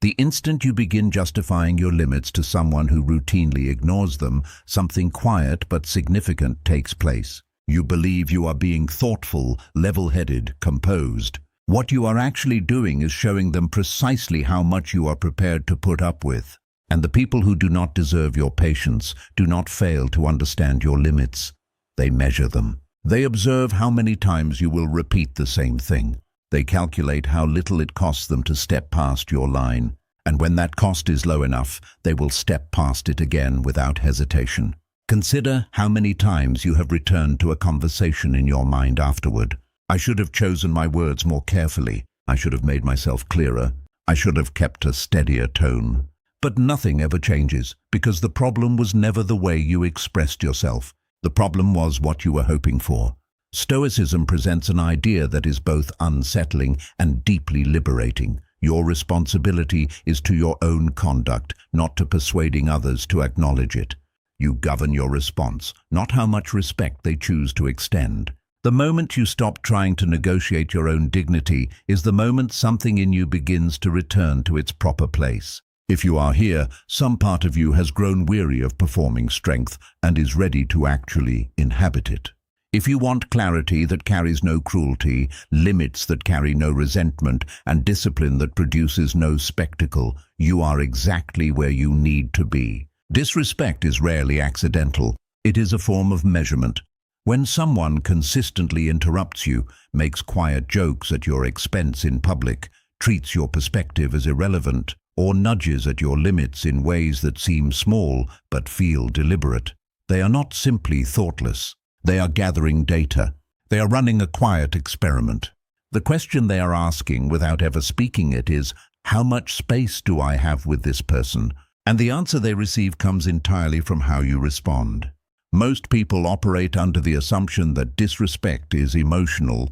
The instant you begin justifying your limits to someone who routinely ignores them, something quiet but significant takes place. You believe you are being thoughtful, level-headed, composed. What you are actually doing is showing them precisely how much you are prepared to put up with. And the people who do not deserve your patience do not fail to understand your limits. They measure them. They observe how many times you will repeat the same thing. They calculate how little it costs them to step past your line. And when that cost is low enough, they will step past it again without hesitation. Consider how many times you have returned to a conversation in your mind afterward. I should have chosen my words more carefully. I should have made myself clearer. I should have kept a steadier tone. But nothing ever changes, because the problem was never the way you expressed yourself. The problem was what you were hoping for. Stoicism presents an idea that is both unsettling and deeply liberating. Your responsibility is to your own conduct, not to persuading others to acknowledge it. You govern your response, not how much respect they choose to extend. The moment you stop trying to negotiate your own dignity is the moment something in you begins to return to its proper place. If you are here, some part of you has grown weary of performing strength and is ready to actually inhabit it. If you want clarity that carries no cruelty, limits that carry no resentment, and discipline that produces no spectacle, you are exactly where you need to be. Disrespect is rarely accidental. It is a form of measurement. When someone consistently interrupts you, makes quiet jokes at your expense in public, treats your perspective as irrelevant, or nudges at your limits in ways that seem small but feel deliberate, they are not simply thoughtless. They are gathering data. They are running a quiet experiment. The question they are asking without ever speaking it is, how much space do I have with this person? And the answer they receive comes entirely from how you respond. Most people operate under the assumption that disrespect is emotional,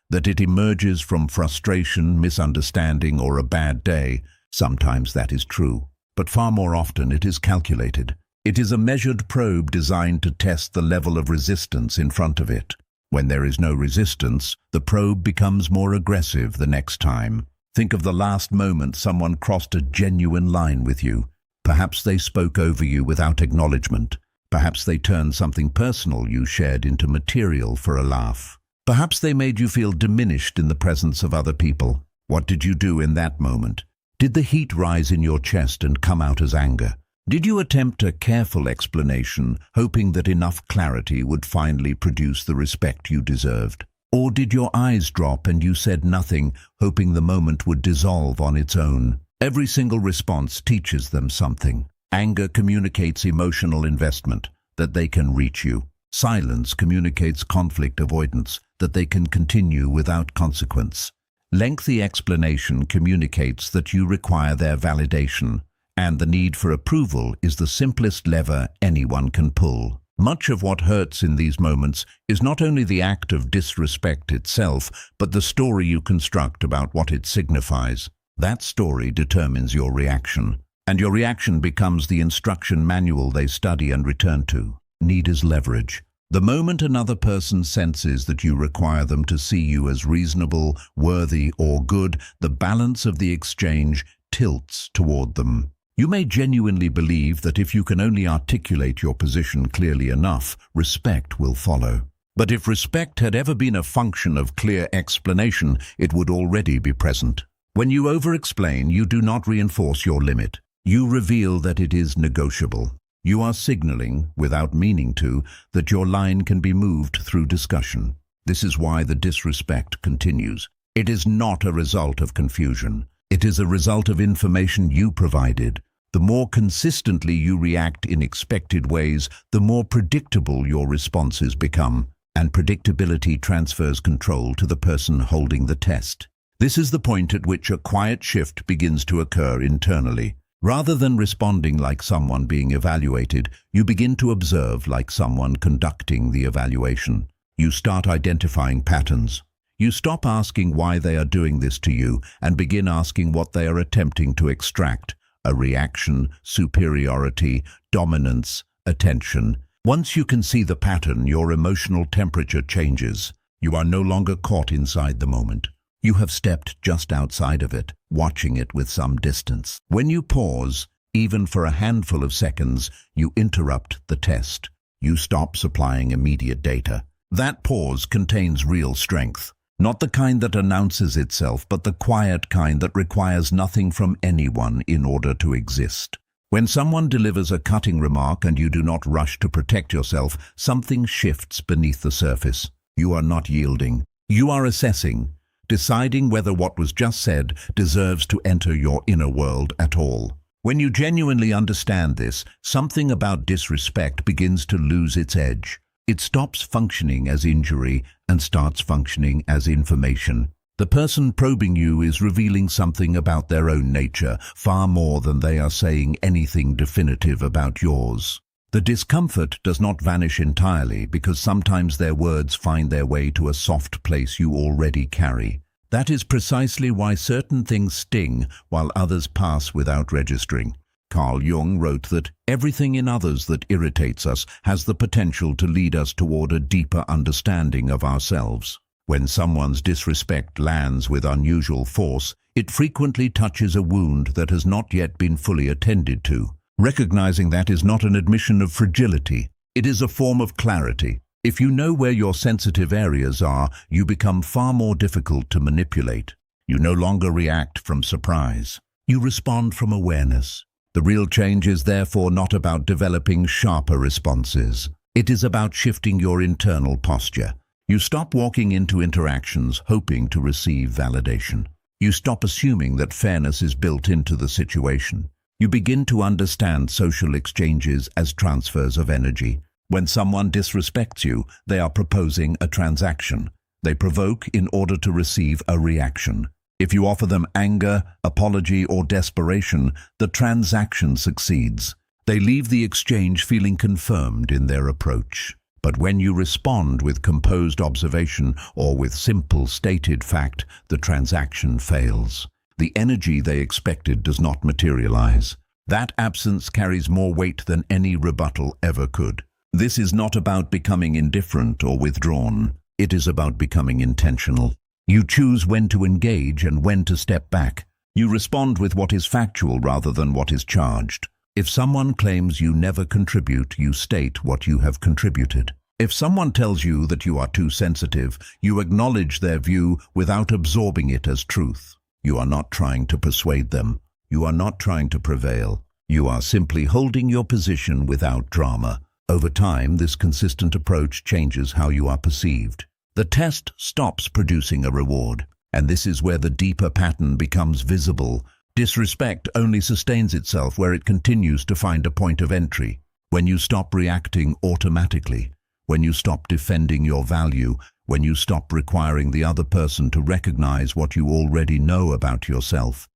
that it emerges from frustration, misunderstanding, or a bad day. Sometimes that is true, but far more often it is calculated. It is a measured probe designed to test the level of resistance in front of it. When there is no resistance, the probe becomes more aggressive the next time. Think of the last moment someone crossed a genuine line with you. Perhaps they spoke over you without acknowledgement. Perhaps they turned something personal you shared into material for a laugh. Perhaps they made you feel diminished in the presence of other people. What did you do in that moment? Did the heat rise in your chest and come out as anger? Did you attempt a careful explanation, hoping that enough clarity would finally produce the respect you deserved? Or did your eyes drop and you said nothing, hoping the moment would dissolve on its own? Every single response teaches them something. Anger communicates emotional investment, that they can reach you. Silence communicates conflict avoidance, that they can continue without consequence. Lengthy explanation communicates that you require their validation, and the need for approval is the simplest lever anyone can pull. Much of what hurts in these moments is not only the act of disrespect itself, but the story you construct about what it signifies. That story determines your reaction, and your reaction becomes the instruction manual they study and return to. Need is leverage. The moment another person senses that you require them to see you as reasonable, worthy, or good, the balance of the exchange tilts toward them. You may genuinely believe that if you can only articulate your position clearly enough, respect will follow. But if respect had ever been a function of clear explanation, it would already be present. When you over-explain, you do not reinforce your limit. You reveal that it is negotiable. You are signaling, without meaning to, that your line can be moved through discussion. This is why the disrespect continues. It is not a result of confusion. It is a result of information you provided. The more consistently you react in expected ways, the more predictable your responses become, and predictability transfers control to the person holding the test. This is the point at which a quiet shift begins to occur internally. Rather than responding like someone being evaluated, you begin to observe like someone conducting the evaluation. You start identifying patterns. You stop asking why they are doing this to you and begin asking what they are attempting to extract: a reaction, superiority, dominance, attention. Once you can see the pattern, your emotional temperature changes. You are no longer caught inside the moment. You have stepped just outside of it, watching it with some distance. When you pause, even for a handful of seconds, you interrupt the test. You stop supplying immediate data. That pause contains real strength. Not the kind that announces itself, but the quiet kind that requires nothing from anyone in order to exist. When someone delivers a cutting remark and you do not rush to protect yourself, something shifts beneath the surface. You are not yielding. You are assessing, deciding whether what was just said deserves to enter your inner world at all. When you genuinely understand this, something about disrespect begins to lose its edge. It stops functioning as injury and starts functioning as information. The person probing you is revealing something about their own nature, far more than they are saying anything definitive about yours. The discomfort does not vanish entirely because sometimes their words find their way to a soft place you already carry. That is precisely why certain things sting while others pass without registering. Carl Jung wrote that everything in others that irritates us has the potential to lead us toward a deeper understanding of ourselves. When someone's disrespect lands with unusual force, it frequently touches a wound that has not yet been fully attended to. Recognizing that is not an admission of fragility. It is a form of clarity. If you know where your sensitive areas are, you become far more difficult to manipulate. You no longer react from surprise. You respond from awareness. The real change is therefore not about developing sharper responses. It is about shifting your internal posture. You stop walking into interactions hoping to receive validation. You stop assuming that fairness is built into the situation. You begin to understand social exchanges as transfers of energy. When someone disrespects you, they are proposing a transaction. They provoke in order to receive a reaction. If you offer them anger, apology, or desperation, the transaction succeeds. They leave the exchange feeling confirmed in their approach. But when you respond with composed observation or with simple stated fact, the transaction fails. The energy they expected does not materialize. That absence carries more weight than any rebuttal ever could. This is not about becoming indifferent or withdrawn. It is about becoming intentional. You choose when to engage and when to step back. You respond with what is factual rather than what is charged. If someone claims you never contribute, you state what you have contributed. If someone tells you that you are too sensitive, you acknowledge their view without absorbing it as truth. You are not trying to persuade them. You are not trying to prevail. You are simply holding your position without drama. Over time, this consistent approach changes how you are perceived. The test stops producing a reward, and this is where the deeper pattern becomes visible. Disrespect only sustains itself where it continues to find a point of entry. When you stop reacting automatically, when you stop defending your value, when you stop requiring the other person to recognize what you already know about yourself,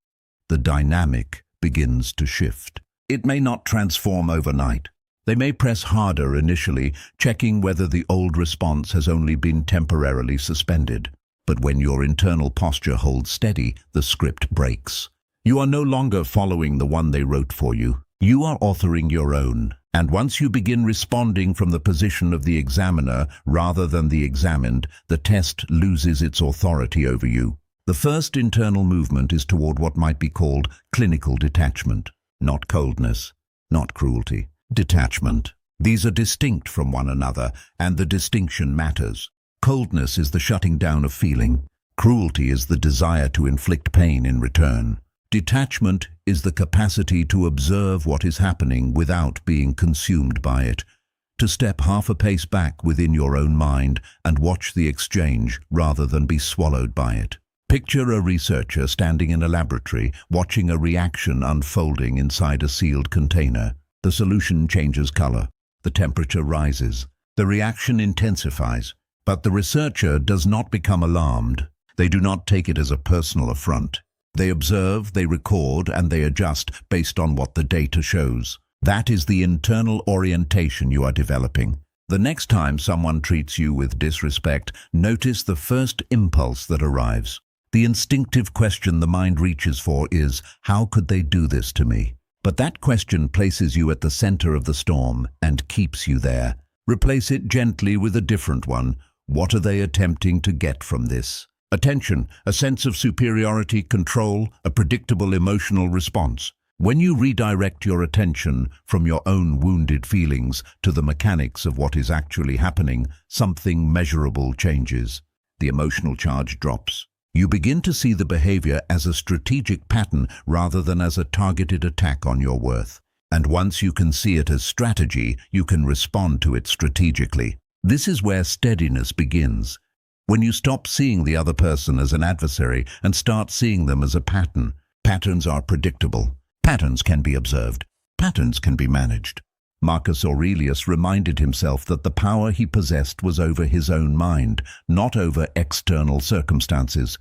the dynamic begins to shift. It may not transform overnight. They may press harder initially, checking whether the old response has only been temporarily suspended. But when your internal posture holds steady, the script breaks. You are no longer following the one they wrote for you. You are authoring your own. And once you begin responding from the position of the examiner rather than the examined, the test loses its authority over you. The first internal movement is toward what might be called clinical detachment. Not coldness, not cruelty. Detachment. These are distinct from one another, and the distinction matters. Coldness is the shutting down of feeling. Cruelty is the desire to inflict pain in return. Detachment is the capacity to observe what is happening without being consumed by it, to step half a pace back within your own mind and watch the exchange rather than be swallowed by it. Picture a researcher standing in a laboratory, watching a reaction unfolding inside a sealed container. The solution changes color. The temperature rises. The reaction intensifies. But the researcher does not become alarmed. They do not take it as a personal affront. They observe, they record, and they adjust based on what the data shows. That is the internal orientation you are developing. The next time someone treats you with disrespect, notice the first impulse that arrives. The instinctive question the mind reaches for is, how could they do this to me? But that question places you at the center of the storm and keeps you there. Replace it gently with a different one. What are they attempting to get from this? Attention, a sense of superiority, control, a predictable emotional response. When you redirect your attention from your own wounded feelings to the mechanics of what is actually happening, something measurable changes. The emotional charge drops. You begin to see the behavior as a strategic pattern rather than as a targeted attack on your worth. And once you can see it as strategy, you can respond to it strategically. This is where steadiness begins. When you stop seeing the other person as an adversary and start seeing them as a pattern. Patterns are predictable. Patterns can be observed. Patterns can be managed. Marcus Aurelius reminded himself that the power he possessed was over his own mind, not over external circumstances,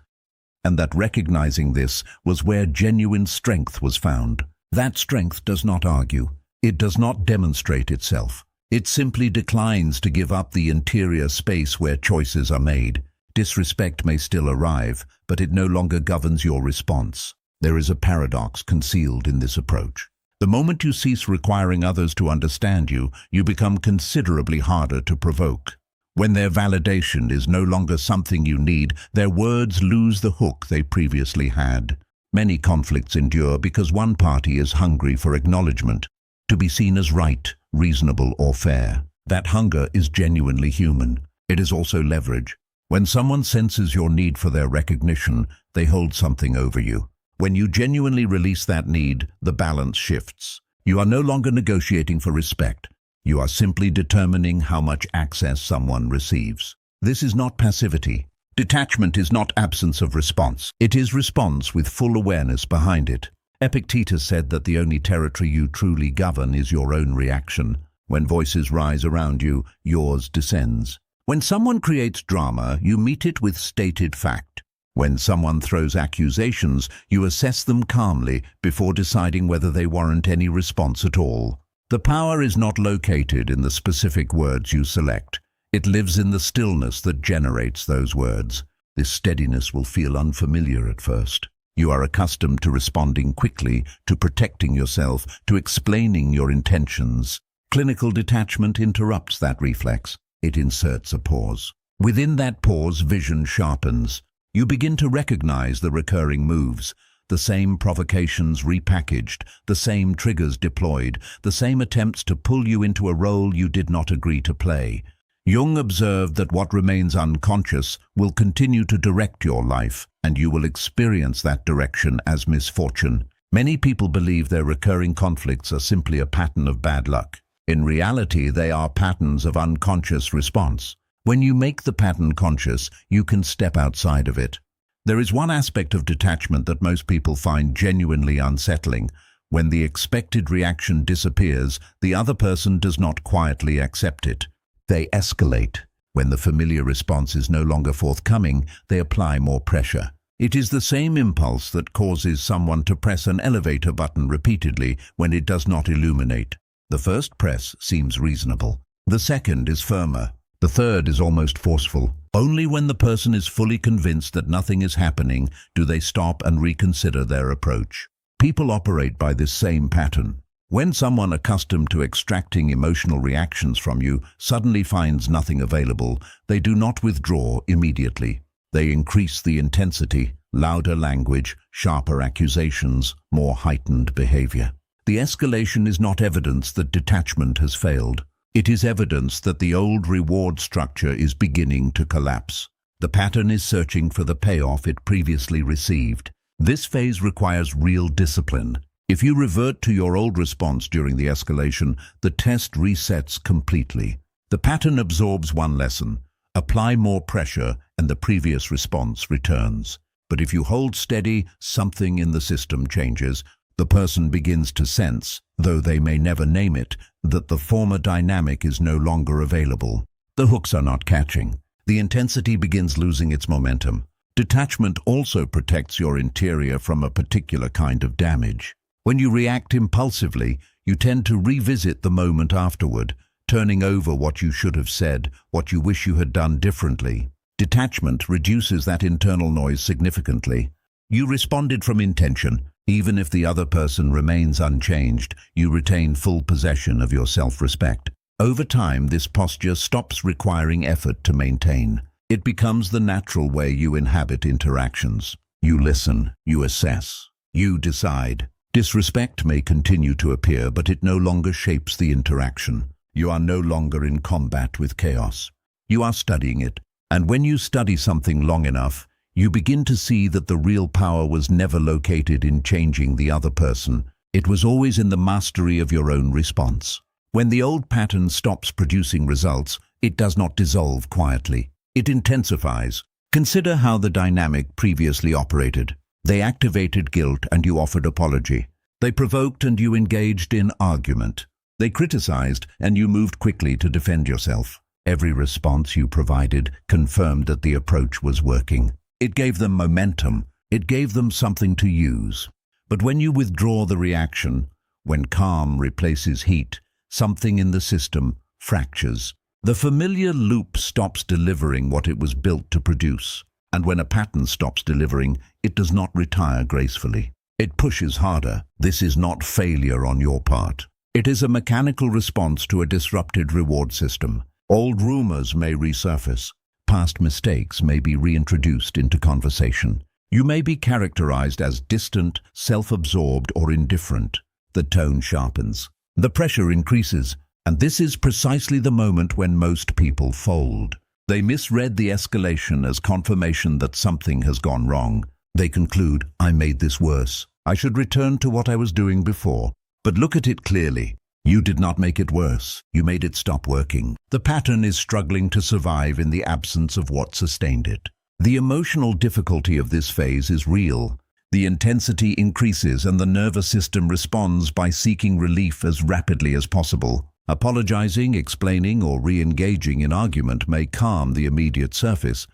and that recognizing this was where genuine strength was found. That strength does not argue. It does not demonstrate itself. It simply declines to give up the interior space where choices are made. Disrespect may still arrive, but it no longer governs your response. There is a paradox concealed in this approach. The moment you cease requiring others to understand you, you become considerably harder to provoke. When their validation is no longer something you need, their words lose the hook they previously had. Many conflicts endure because one party is hungry for acknowledgement, to be seen as right, reasonable, or fair. That hunger is genuinely human. It is also leverage. When someone senses your need for their recognition, they hold something over you. When you genuinely release that need, the balance shifts. You are no longer negotiating for respect. You are simply determining how much access someone receives. This is not passivity. Detachment is not absence of response. It is response with full awareness behind it. Epictetus said that the only territory you truly govern is your own reaction. When voices rise around you, yours descends. When someone creates drama, you meet it with stated fact. When someone throws accusations, you assess them calmly before deciding whether they warrant any response at all. The power is not located in the specific words you select. It lives in the stillness that generates those words. This steadiness will feel unfamiliar at first. You are accustomed to responding quickly, to protecting yourself, to explaining your intentions. Clinical detachment interrupts that reflex. It inserts a pause. Within that pause, vision sharpens. You begin to recognize the recurring moves, the same provocations repackaged, the same triggers deployed, the same attempts to pull you into a role you did not agree to play. Jung observed that what remains unconscious will continue to direct your life, and you will experience that direction as misfortune. Many people believe their recurring conflicts are simply a pattern of bad luck. In reality, they are patterns of unconscious response. When you make the pattern conscious, you can step outside of it. There is one aspect of detachment that most people find genuinely unsettling. When the expected reaction disappears, the other person does not quietly accept it. They escalate. When the familiar response is no longer forthcoming, they apply more pressure. It is the same impulse that causes someone to press an elevator button repeatedly when it does not illuminate. The first press seems reasonable. The second is firmer. The third is almost forceful. Only when the person is fully convinced that nothing is happening do they stop and reconsider their approach. People operate by this same pattern. When someone accustomed to extracting emotional reactions from you suddenly finds nothing available, they do not withdraw immediately. They increase the intensity, louder language, sharper accusations, more heightened behavior. The escalation is not evidence that detachment has failed. It is evidence that the old reward structure is beginning to collapse. The pattern is searching for the payoff it previously received. This phase requires real discipline. If you revert to your old response during the escalation, the test resets completely. The pattern absorbs one lesson. Apply more pressure and the previous response returns. But if you hold steady, something in the system changes. The person begins to sense, though they may never name it, that the former dynamic is no longer available. The hooks are not catching. The intensity begins losing its momentum. Detachment also protects your interior from a particular kind of damage. When you react impulsively, you tend to revisit the moment afterward, turning over what you should have said, what you wish you had done differently. Detachment reduces that internal noise significantly. You responded from intention. Even if the other person remains unchanged, you retain full possession of your self-respect. Over time, this posture stops requiring effort to maintain. It becomes the natural way you inhabit interactions. You listen, you assess, you decide. Disrespect may continue to appear, but it no longer shapes the interaction. You are no longer in combat with chaos. You are studying it. And when you study something long enough, you begin to see that the real power was never located in changing the other person. It was always in the mastery of your own response. When the old pattern stops producing results, it does not dissolve quietly. It intensifies. Consider how the dynamic previously operated. They activated guilt and you offered apology. They provoked and you engaged in argument. They criticized and you moved quickly to defend yourself. Every response you provided confirmed that the approach was working. It gave them momentum. It gave them something to use. But when you withdraw the reaction, when calm replaces heat, something in the system fractures. The familiar loop stops delivering what it was built to produce. And when a pattern stops delivering, it does not retire gracefully. It pushes harder. This is not failure on your part. It is a mechanical response to a disrupted reward system. Old rumors may resurface. Past mistakes may be reintroduced into conversation. You may be characterized as distant, self-absorbed, or indifferent. The tone sharpens. The pressure increases. And this is precisely the moment when most people fold. They misread the escalation as confirmation that something has gone wrong. They conclude, I made this worse. I should return to what I was doing before. But look at it clearly. You did not make it worse. You made it stop working. The pattern is struggling to survive in the absence of what sustained it. The emotional difficulty of this phase is real. The intensity increases and the nervous system responds by seeking relief as rapidly as possible. Apologizing, explaining, or re-engaging in argument may calm the immediate surface,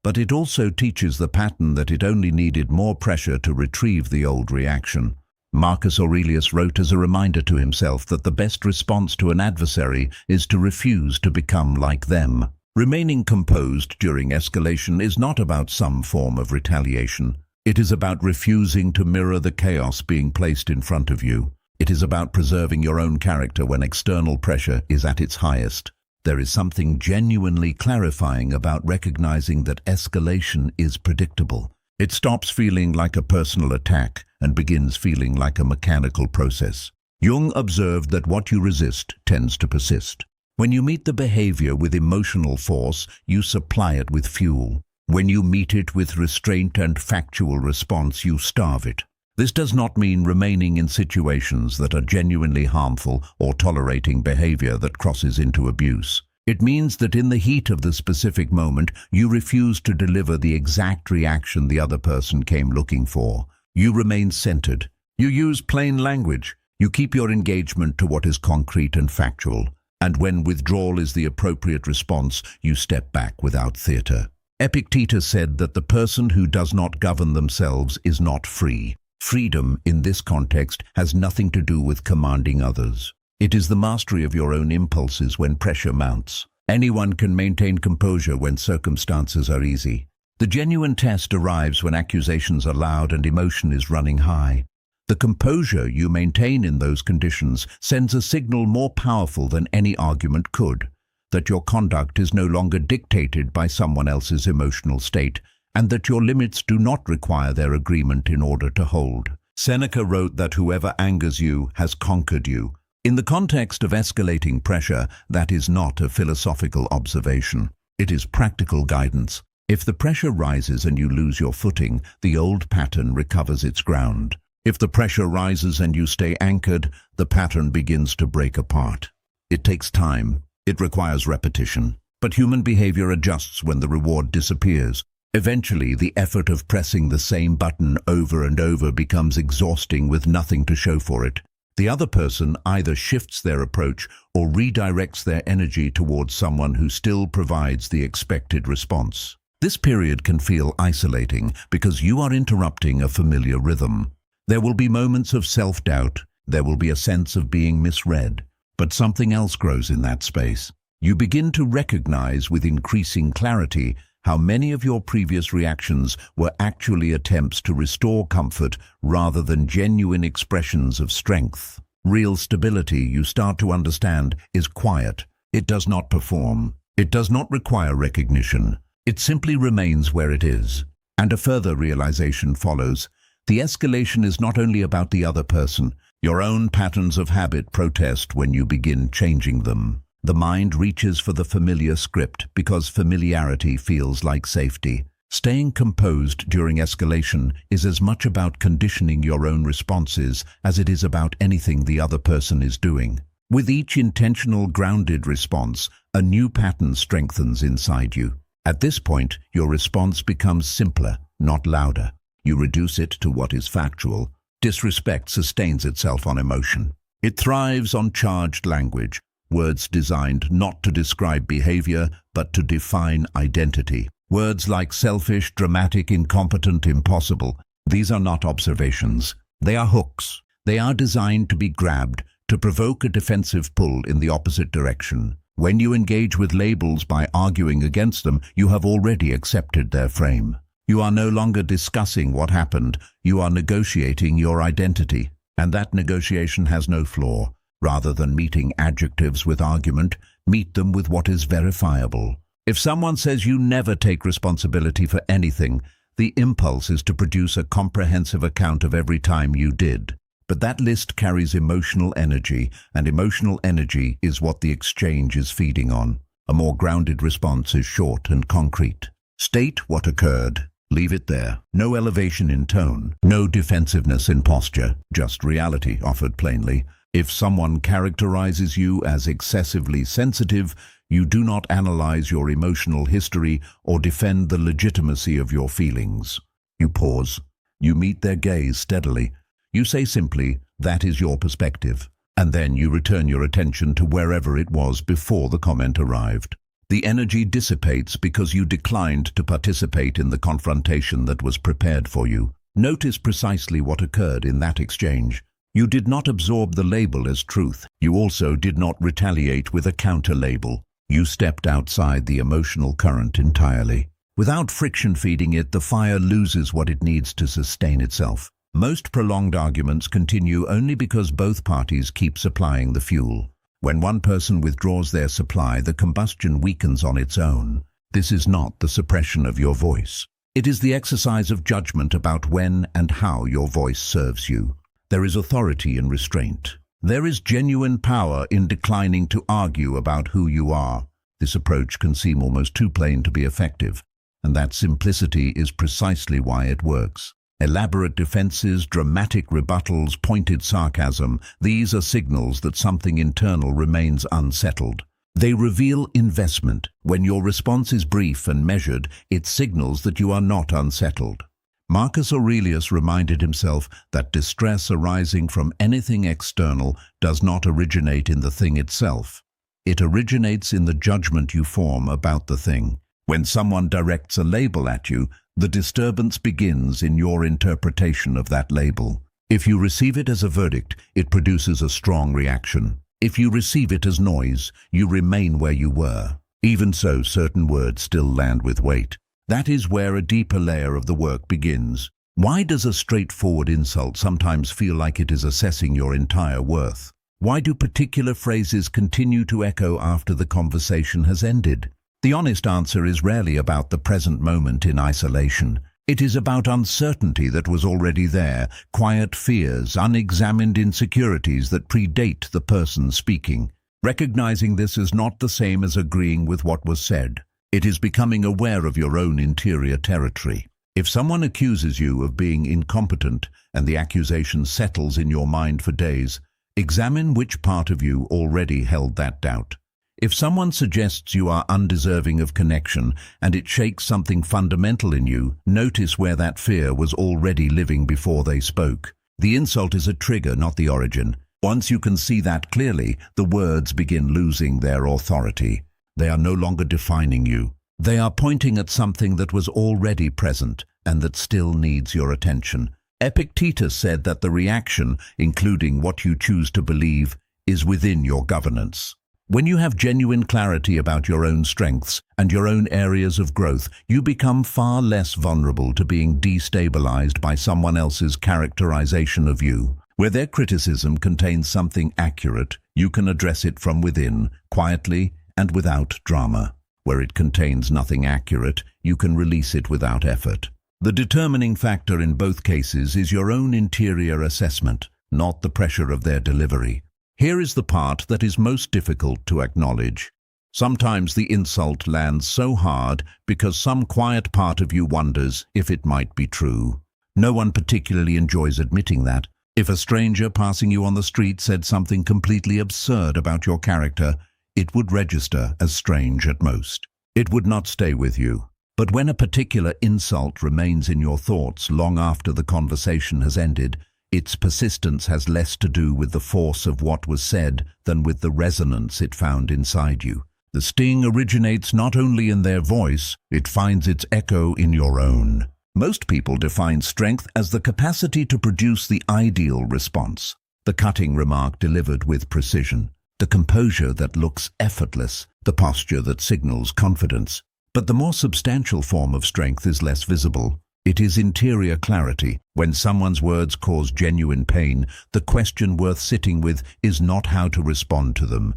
but it also teaches the pattern that it only needed more pressure to retrieve the old reaction. Marcus Aurelius wrote as a reminder to himself that the best response to an adversary is to refuse to become like them. Remaining composed during escalation is not about some form of retaliation. It is about refusing to mirror the chaos being placed in front of you. It is about preserving your own character when external pressure is at its highest. There is something genuinely clarifying about recognizing that escalation is predictable. It stops feeling like a personal attack and begins feeling like a mechanical process. Jung observed that what you resist tends to persist. When you meet the behavior with emotional force, you supply it with fuel. When you meet it with restraint and factual response, you starve it. This does not mean remaining in situations that are genuinely harmful or tolerating behavior that crosses into abuse. It means that in the heat of the specific moment, you refuse to deliver the exact reaction the other person came looking for. You remain centered. You use plain language. You keep your engagement to what is concrete and factual. And when withdrawal is the appropriate response, you step back without theater. Epictetus said that the person who does not govern themselves is not free. Freedom, in this context, has nothing to do with commanding others. It is the mastery of your own impulses when pressure mounts. Anyone can maintain composure when circumstances are easy. The genuine test arrives when accusations are loud and emotion is running high. The composure you maintain in those conditions sends a signal more powerful than any argument could, that your conduct is no longer dictated by someone else's emotional state, and that your limits do not require their agreement in order to hold. Seneca wrote that whoever angers you has conquered you. In the context of escalating pressure, that is not a philosophical observation. It is practical guidance. If the pressure rises and you lose your footing, the old pattern recovers its ground. If the pressure rises and you stay anchored, the pattern begins to break apart. It takes time. It requires repetition. But human behavior adjusts when the reward disappears. Eventually, the effort of pressing the same button over and over becomes exhausting with nothing to show for it. The other person either shifts their approach or redirects their energy towards someone who still provides the expected response. This period can feel isolating because you are interrupting a familiar rhythm. There will be moments of self-doubt. There will be a sense of being misread. But something else grows in that space. You begin to recognize with increasing clarity how many of your previous reactions were actually attempts to restore comfort rather than genuine expressions of strength. Real stability, you start to understand, is quiet. It does not perform. It does not require recognition. It simply remains where it is. And a further realization follows. The escalation is not only about the other person. Your own patterns of habit protest when you begin changing them. The mind reaches for the familiar script because familiarity feels like safety. Staying composed during escalation is as much about conditioning your own responses as it is about anything the other person is doing. With each intentional, grounded response, a new pattern strengthens inside you. At this point, your response becomes simpler, not louder. You reduce it to what is factual. Disrespect sustains itself on emotion. It thrives on charged language, words designed not to describe behavior, but to define identity. Words like selfish, dramatic, incompetent, impossible. These are not observations. They are hooks. They are designed to be grabbed, to provoke a defensive pull in the opposite direction. When you engage with labels by arguing against them, you have already accepted their frame. You are no longer discussing what happened, you are negotiating your identity. And that negotiation has no flaw. Rather than meeting adjectives with argument, meet them with what is verifiable. If someone says you never take responsibility for anything, the impulse is to produce a comprehensive account of every time you did. But that list carries emotional energy, and emotional energy is what the exchange is feeding on. A more grounded response is short and concrete. State what occurred. Leave it there. No elevation in tone, no defensiveness in posture, just reality offered plainly. If someone characterizes you as excessively sensitive, you do not analyze your emotional history or defend the legitimacy of your feelings. You pause. You meet their gaze steadily. You say simply, "That is your perspective," and then you return your attention to wherever it was before the comment arrived. The energy dissipates because you declined to participate in the confrontation that was prepared for you. Notice precisely what occurred in that exchange. You did not absorb the label as truth. You also did not retaliate with a counter-label. You stepped outside the emotional current entirely. Without friction feeding it, the fire loses what it needs to sustain itself. Most prolonged arguments continue only because both parties keep supplying the fuel. When one person withdraws their supply, the combustion weakens on its own. This is not the suppression of your voice. It is the exercise of judgment about when and how your voice serves you. There is authority in restraint. There is genuine power in declining to argue about who you are. This approach can seem almost too plain to be effective, and that simplicity is precisely why it works. Elaborate defenses, dramatic rebuttals, pointed sarcasm, these are signals that something internal remains unsettled. They reveal investment. When your response is brief and measured, it signals that you are not unsettled. Marcus Aurelius reminded himself that distress arising from anything external does not originate in the thing itself. It originates in the judgment you form about the thing. When someone directs a label at you, the disturbance begins in your interpretation of that label. If you receive it as a verdict, it produces a strong reaction. If you receive it as noise, you remain where you were. Even so, certain words still land with weight. That is where a deeper layer of the work begins. Why does a straightforward insult sometimes feel like it is assessing your entire worth? Why do particular phrases continue to echo after the conversation has ended? The honest answer is rarely about the present moment in isolation. It is about uncertainty that was already there, quiet fears, unexamined insecurities that predate the person speaking. Recognizing this is not the same as agreeing with what was said. It is becoming aware of your own interior territory. If someone accuses you of being incompetent and the accusation settles in your mind for days, examine which part of you already held that doubt. If someone suggests you are undeserving of connection and it shakes something fundamental in you, notice where that fear was already living before they spoke. The insult is a trigger, not the origin. Once you can see that clearly, the words begin losing their authority. They are no longer defining you. They are pointing at something that was already present and that still needs your attention. Epictetus said that the reaction, including what you choose to believe, is within your governance. When you have genuine clarity about your own strengths and your own areas of growth, you become far less vulnerable to being destabilized by someone else's characterization of you. Where their criticism contains something accurate, you can address it from within, quietly and without drama. Where it contains nothing accurate, you can release it without effort. The determining factor in both cases is your own interior assessment, not the pressure of their delivery. Here is the part that is most difficult to acknowledge. Sometimes the insult lands so hard because some quiet part of you wonders if it might be true. No one particularly enjoys admitting that. If a stranger passing you on the street said something completely absurd about your character, it would register as strange at most. It would not stay with you. But when a particular insult remains in your thoughts long after the conversation has ended, its persistence has less to do with the force of what was said than with the resonance it found inside you. The sting originates not only in their voice, it finds its echo in your own. Most people define strength as the capacity to produce the ideal response, the cutting remark delivered with precision, the composure that looks effortless, the posture that signals confidence. But the more substantial form of strength is less visible. It is interior clarity. When someone's words cause genuine pain, the question worth sitting with is not how to respond to them.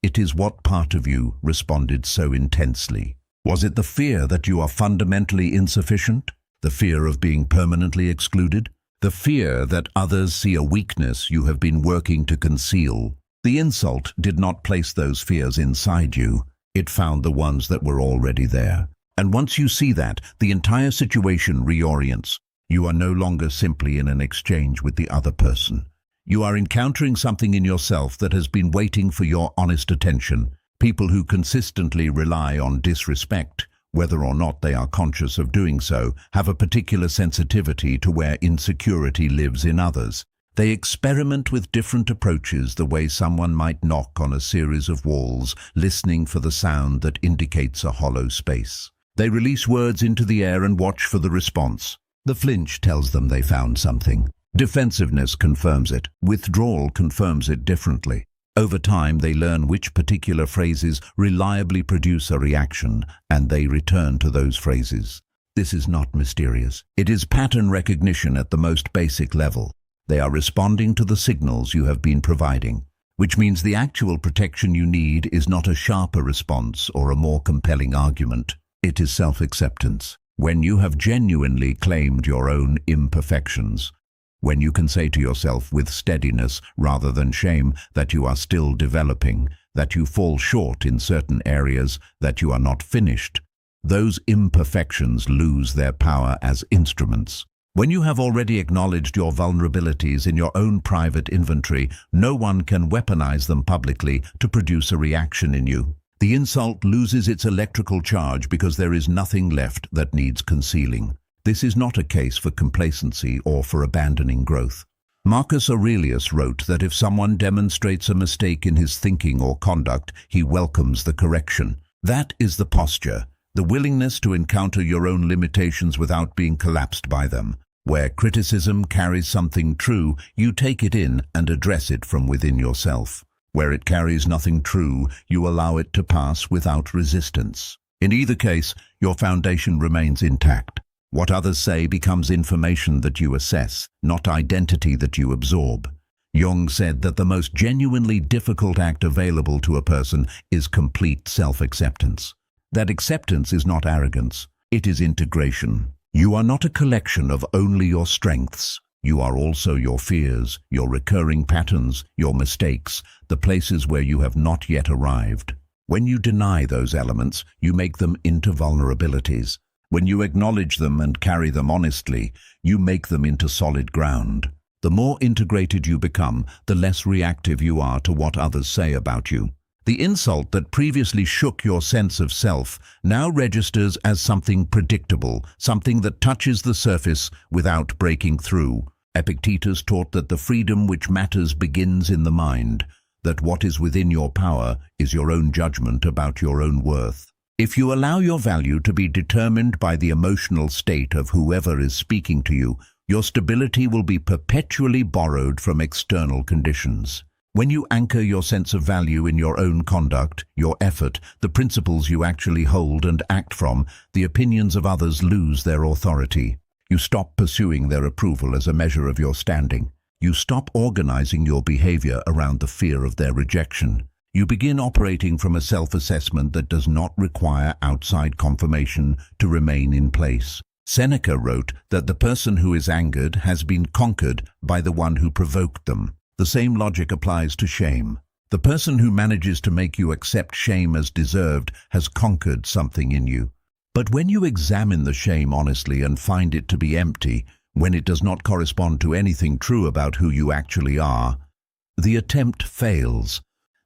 It is what part of you responded so intensely. Was it the fear that you are fundamentally insufficient? The fear of being permanently excluded? The fear that others see a weakness you have been working to conceal? The insult did not place those fears inside you. It found the ones that were already there. And once you see that, the entire situation reorients. You are no longer simply in an exchange with the other person. You are encountering something in yourself that has been waiting for your honest attention. People who consistently rely on disrespect, whether or not they are conscious of doing so, have a particular sensitivity to where insecurity lives in others. They experiment with different approaches, the way someone might knock on a series of walls, listening for the sound that indicates a hollow space. They release words into the air and watch for the response. The flinch tells them they found something. Defensiveness confirms it. Withdrawal confirms it differently. Over time, they learn which particular phrases reliably produce a reaction, and they return to those phrases. This is not mysterious. It is pattern recognition at the most basic level. They are responding to the signals you have been providing, which means the actual protection you need is not a sharper response or a more compelling argument. It is self-acceptance. When you have genuinely claimed your own imperfections, when you can say to yourself with steadiness rather than shame that you are still developing, that you fall short in certain areas, that you are not finished, those imperfections lose their power as instruments. When you have already acknowledged your vulnerabilities in your own private inventory, no one can weaponize them publicly to produce a reaction in you. The insult loses its electrical charge because there is nothing left that needs concealing. This is not a case for complacency or for abandoning growth. Marcus Aurelius wrote that if someone demonstrates a mistake in his thinking or conduct, he welcomes the correction. That is the posture, the willingness to encounter your own limitations without being collapsed by them. Where criticism carries something true, you take it in and address it from within yourself. Where it carries nothing true, you allow it to pass without resistance. In either case, your foundation remains intact. What others say becomes information that you assess, not identity that you absorb. Jung said that the most genuinely difficult act available to a person is complete self-acceptance. That acceptance is not arrogance, it is integration. You are not a collection of only your strengths. You are also your fears, your recurring patterns, your mistakes, the places where you have not yet arrived. When you deny those elements, you make them into vulnerabilities. When you acknowledge them and carry them honestly, you make them into solid ground. The more integrated you become, the less reactive you are to what others say about you. The insult that previously shook your sense of self now registers as something predictable, something that touches the surface without breaking through. Epictetus taught that the freedom which matters begins in the mind, that what is within your power is your own judgment about your own worth. If you allow your value to be determined by the emotional state of whoever is speaking to you, your stability will be perpetually borrowed from external conditions. When you anchor your sense of value in your own conduct, your effort, the principles you actually hold and act from, the opinions of others lose their authority. You stop pursuing their approval as a measure of your standing. You stop organizing your behavior around the fear of their rejection. You begin operating from a self-assessment that does not require outside confirmation to remain in place. Seneca wrote that the person who is angered has been conquered by the one who provoked them. The same logic applies to shame. The person who manages to make you accept shame as deserved has conquered something in you. But when you examine the shame honestly and find it to be empty, when it does not correspond to anything true about who you actually are, the attempt fails.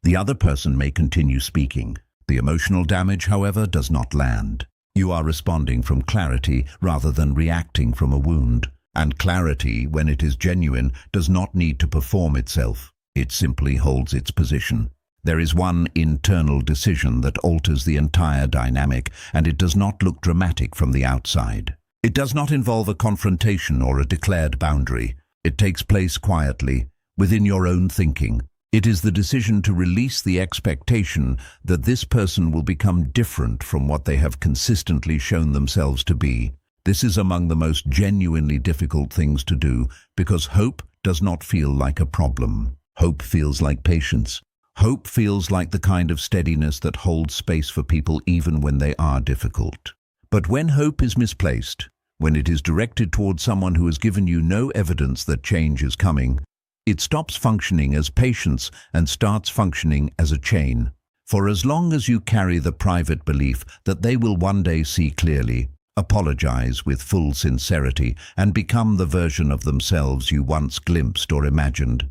The other person may continue speaking. The emotional damage, however, does not land. You are responding from clarity rather than reacting from a wound. And clarity, when it is genuine, does not need to perform itself. It simply holds its position. There is one internal decision that alters the entire dynamic, and it does not look dramatic from the outside. It does not involve a confrontation or a declared boundary. It takes place quietly, within your own thinking. It is the decision to release the expectation that this person will become different from what they have consistently shown themselves to be. This is among the most genuinely difficult things to do because hope does not feel like a problem. Hope feels like patience. Hope feels like the kind of steadiness that holds space for people even when they are difficult. But when hope is misplaced, when it is directed towards someone who has given you no evidence that change is coming, it stops functioning as patience and starts functioning as a chain. For as long as you carry the private belief that they will one day see clearly, apologize with full sincerity, and become the version of themselves you once glimpsed or imagined,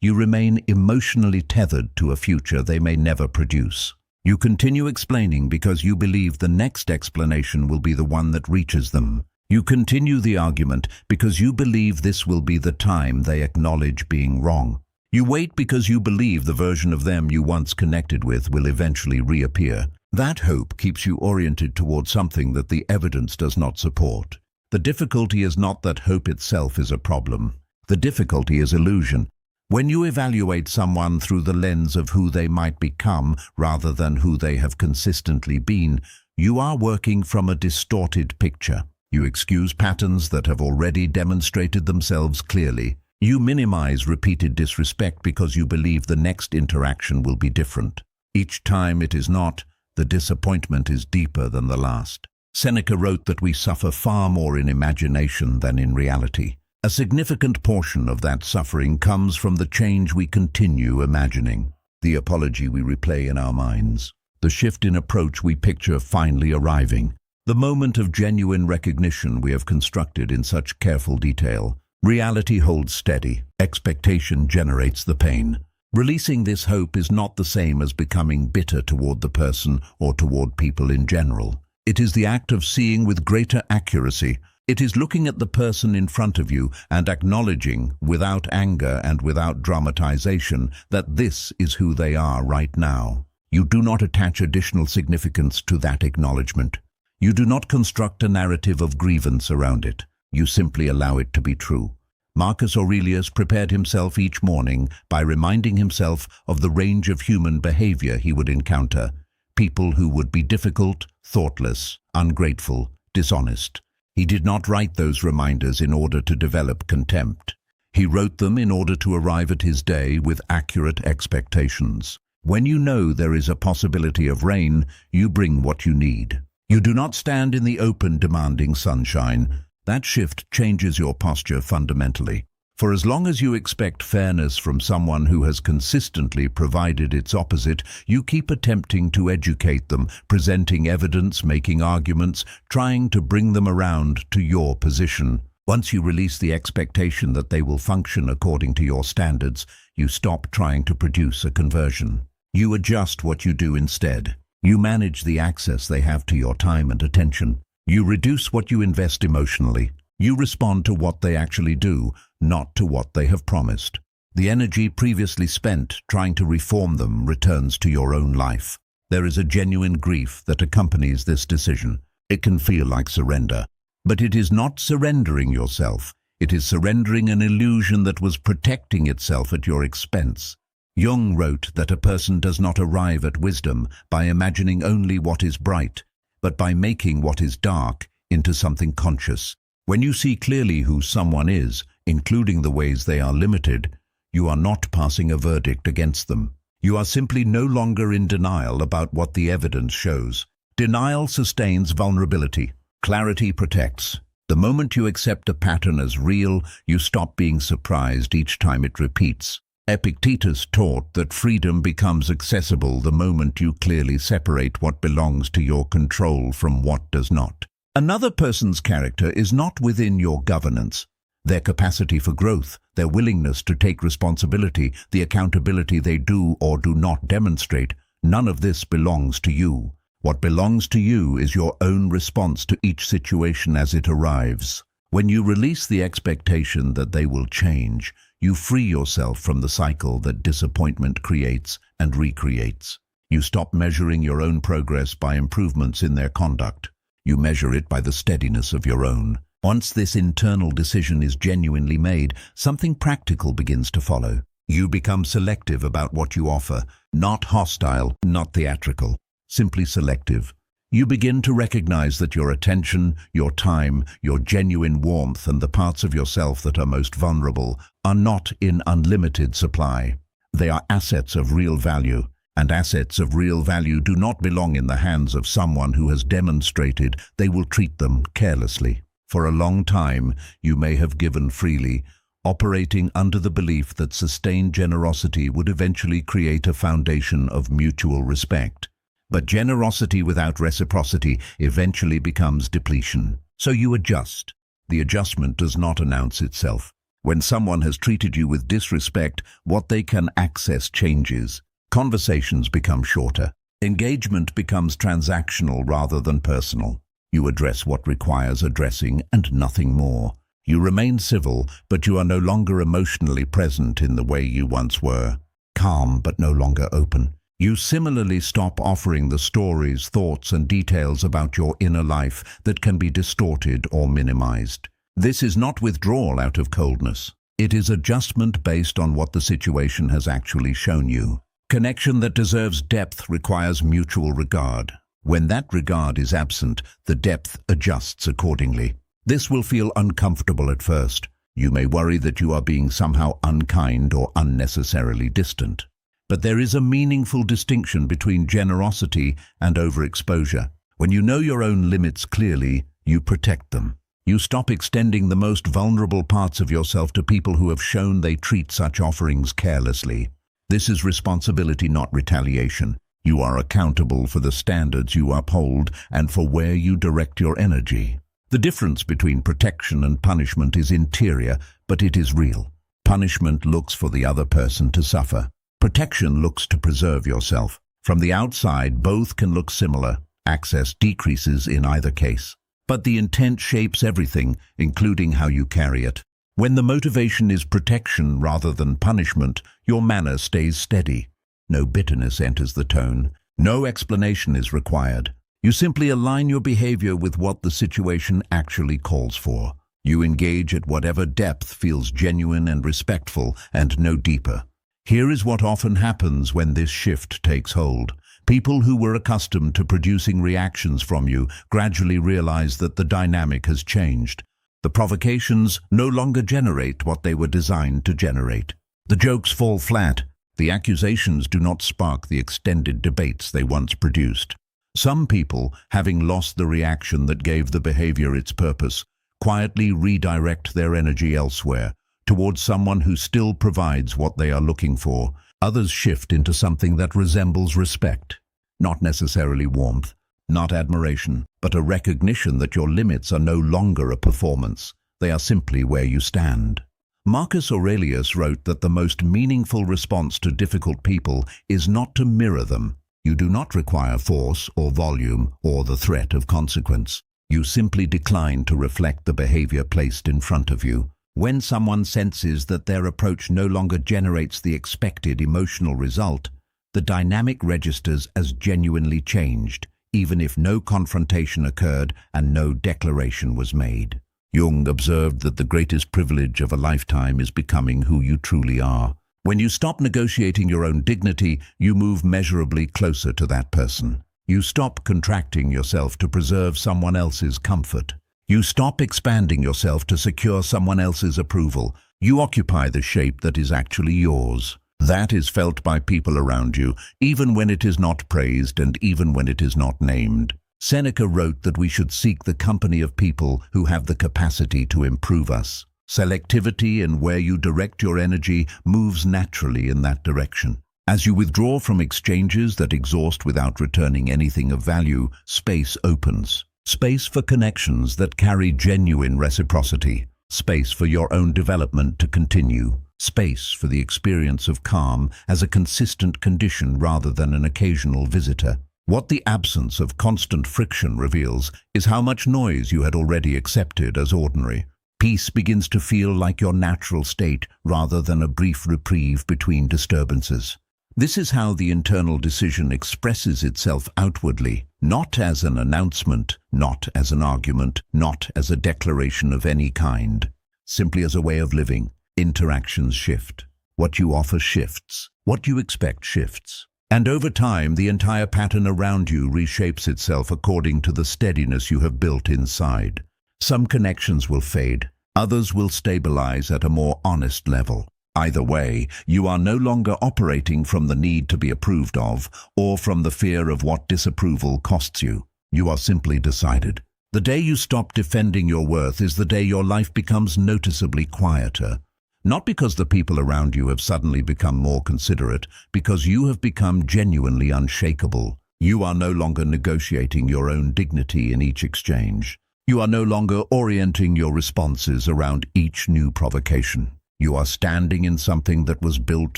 you remain emotionally tethered to a future they may never produce. You continue explaining because you believe the next explanation will be the one that reaches them. You continue the argument because you believe this will be the time they acknowledge being wrong. You wait because you believe the version of them you once connected with will eventually reappear. That hope keeps you oriented toward something that the evidence does not support. The difficulty is not that hope itself is a problem. The difficulty is illusion. When you evaluate someone through the lens of who they might become rather than who they have consistently been, you are working from a distorted picture. You excuse patterns that have already demonstrated themselves clearly. You minimize repeated disrespect because you believe the next interaction will be different. Each time it is not, the disappointment is deeper than the last. Seneca wrote that we suffer far more in imagination than in reality. A significant portion of that suffering comes from the change we continue imagining, the apology we replay in our minds, the shift in approach we picture finally arriving, the moment of genuine recognition we have constructed in such careful detail. Reality holds steady. Expectation generates the pain. Releasing this hope is not the same as becoming bitter toward the person or toward people in general. It is the act of seeing with greater accuracy. It is looking at the person in front of you and acknowledging, without anger and without dramatization, that this is who they are right now. You do not attach additional significance to that acknowledgement. You do not construct a narrative of grievance around it. You simply allow it to be true. Marcus Aurelius prepared himself each morning by reminding himself of the range of human behavior he would encounter. People who would be difficult, thoughtless, ungrateful, dishonest. He did not write those reminders in order to develop contempt. He wrote them in order to arrive at his day with accurate expectations. When you know there is a possibility of rain, you bring what you need. You do not stand in the open demanding sunshine. That shift changes your posture fundamentally. For as long as you expect fairness from someone who has consistently provided its opposite, you keep attempting to educate them, presenting evidence, making arguments, trying to bring them around to your position. Once you release the expectation that they will function according to your standards, you stop trying to produce a conversion. You adjust what you do instead. You manage the access they have to your time and attention. You reduce what you invest emotionally. You respond to what they actually do, not to what they have promised. The energy previously spent trying to reform them returns to your own life. There is a genuine grief that accompanies this decision. It can feel like surrender. But it is not surrendering yourself. It is surrendering an illusion that was protecting itself at your expense. Jung wrote that a person does not arrive at wisdom by imagining only what is bright, but by making what is dark into something conscious. When you see clearly who someone is, including the ways they are limited, you are not passing a verdict against them. You are simply no longer in denial about what the evidence shows. Denial sustains vulnerability. Clarity protects. The moment you accept a pattern as real, you stop being surprised each time it repeats. Epictetus taught that freedom becomes accessible the moment you clearly separate what belongs to your control from what does not. Another person's character is not within your governance. Their capacity for growth, their willingness to take responsibility, the accountability they do or do not demonstrate, none of this belongs to you. What belongs to you is your own response to each situation as it arrives. When you release the expectation that they will change, you free yourself from the cycle that disappointment creates and recreates. You stop measuring your own progress by improvements in their conduct. You measure it by the steadiness of your own. Once this internal decision is genuinely made, something practical begins to follow. You become selective about what you offer, not hostile, not theatrical, simply selective. You begin to recognize that your attention, your time, your genuine warmth, and the parts of yourself that are most vulnerable are not in unlimited supply. They are assets of real value, and assets of real value do not belong in the hands of someone who has demonstrated they will treat them carelessly. For a long time, you may have given freely, operating under the belief that sustained generosity would eventually create a foundation of mutual respect. But generosity without reciprocity eventually becomes depletion. So you adjust. The adjustment does not announce itself. When someone has treated you with disrespect, what they can access changes. Conversations become shorter. Engagement becomes transactional rather than personal. You address what requires addressing and nothing more. You remain civil, but you are no longer emotionally present in the way you once were. Calm, but no longer open. You similarly stop offering the stories, thoughts, and details about your inner life that can be distorted or minimized. This is not withdrawal out of coldness. It is adjustment based on what the situation has actually shown you. Connection that deserves depth requires mutual regard. When that regard is absent, the depth adjusts accordingly. This will feel uncomfortable at first. You may worry that you are being somehow unkind or unnecessarily distant. But there is a meaningful distinction between generosity and overexposure. When you know your own limits clearly, you protect them. You stop extending the most vulnerable parts of yourself to people who have shown they treat such offerings carelessly. This is responsibility, not retaliation. You are accountable for the standards you uphold and for where you direct your energy. The difference between protection and punishment is interior, but it is real. Punishment looks for the other person to suffer. Protection looks to preserve yourself. From the outside, both can look similar. Access decreases in either case. But the intent shapes everything, including how you carry it. When the motivation is protection rather than punishment, your manner stays steady. No bitterness enters the tone. No explanation is required. You simply align your behavior with what the situation actually calls for. You engage at whatever depth feels genuine and respectful, and no deeper. Here is what often happens when this shift takes hold. People who were accustomed to producing reactions from you gradually realize that the dynamic has changed. The provocations no longer generate what they were designed to generate. The jokes fall flat. The accusations do not spark the extended debates they once produced. Some people, having lost the reaction that gave the behavior its purpose, quietly redirect their energy elsewhere, towards someone who still provides what they are looking for. Others shift into something that resembles respect. Not necessarily warmth, not admiration, but a recognition that your limits are no longer a performance. They are simply where you stand. Marcus Aurelius wrote that the most meaningful response to difficult people is not to mirror them. You do not require force or volume or the threat of consequence. You simply decline to reflect the behavior placed in front of you. When someone senses that their approach no longer generates the expected emotional result, the dynamic registers as genuinely changed, even if no confrontation occurred and no declaration was made. Jung observed that the greatest privilege of a lifetime is becoming who you truly are. When you stop negotiating your own dignity, you move measurably closer to that person. You stop contracting yourself to preserve someone else's comfort. You stop expanding yourself to secure someone else's approval. You occupy the shape that is actually yours. That is felt by people around you, even when it is not praised and even when it is not named. Seneca wrote that we should seek the company of people who have the capacity to improve us. Selectivity in where you direct your energy moves naturally in that direction. As you withdraw from exchanges that exhaust without returning anything of value, space opens. Space for connections that carry genuine reciprocity. Space for your own development to continue. Space for the experience of calm as a consistent condition rather than an occasional visitor. What the absence of constant friction reveals is how much noise you had already accepted as ordinary. Peace begins to feel like your natural state rather than a brief reprieve between disturbances. This is how the internal decision expresses itself outwardly, not as an announcement, not as an argument, not as a declaration of any kind, simply as a way of living. Interactions shift. What you offer shifts. What you expect shifts. And over time, the entire pattern around you reshapes itself according to the steadiness you have built inside. Some connections will fade, others will stabilize at a more honest level. Either way, you are no longer operating from the need to be approved of or from the fear of what disapproval costs you. You are simply decided. The day you stop defending your worth is the day your life becomes noticeably quieter. Not because the people around you have suddenly become more considerate, because you have become genuinely unshakable. You are no longer negotiating your own dignity in each exchange. You are no longer orienting your responses around each new provocation. You are standing in something that was built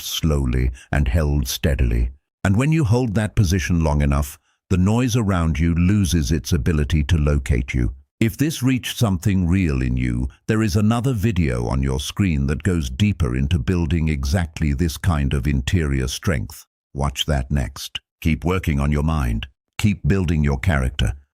slowly and held steadily. And when you hold that position long enough, the noise around you loses its ability to locate you. If this reached something real in you, there is another video on your screen that goes deeper into building exactly this kind of interior strength. Watch that next. Keep working on your mind. Keep building your character.